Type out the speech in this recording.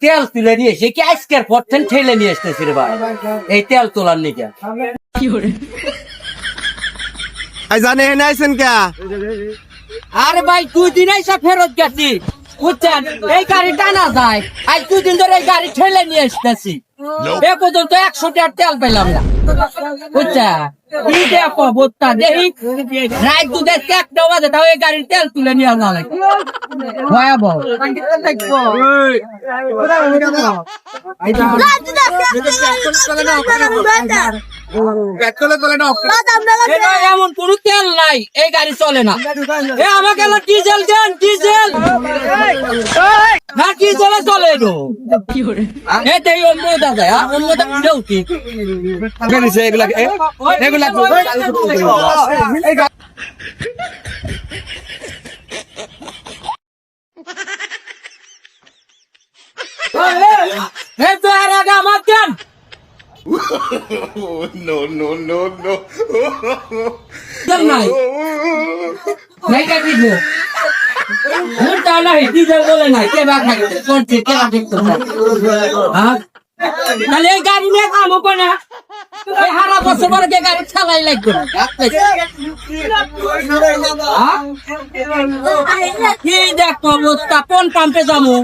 তেল তুলে নিয়ে এসে কি আজকের পথেন ঠেলে নিয়ে আসতেছি রে ভাই এই তেল তোলার নিকে জানে না আইছেন কে? আরে ভাই 2 দিন এসে ফেরত গেছি বুঝছেন এই গাড়ি টানা যায় আজ 2 দিন ধরে এই গাড়ি ঠেলে নিয়ে আসতেছি এ পর্যন্ত 100 টাকার তেল পেলাম না বুঝছেন কি দেখো বুঝতা দেখি রাত দু দেখতে একটা বাজে তাও এই গাড়ির তেল তুলে নিয়ে আসা লাগে ভয়াবহ এমন কোন তেল নাই এই গাড়ি চলে না আমাকে ডিজেল দেন ডিজেল না ডিজেলে চলে এটাই অন্যতা যায় অন্যতা উঠেও ঠিক আমার দেন No, no, no, no. নাই নাই কাটি দে মুটা নাই ডিজেল বলে নাই কে বা খাইতে কোনটি কে বা দেখতো হ্যাঁ তাহলে এই গাড়ি নিয়ে কামো কোনা এই হারা বছর পরে কে গাড়ি চালাই লাগবে কি দেখো অবস্থা কোন পাম্পে যাবো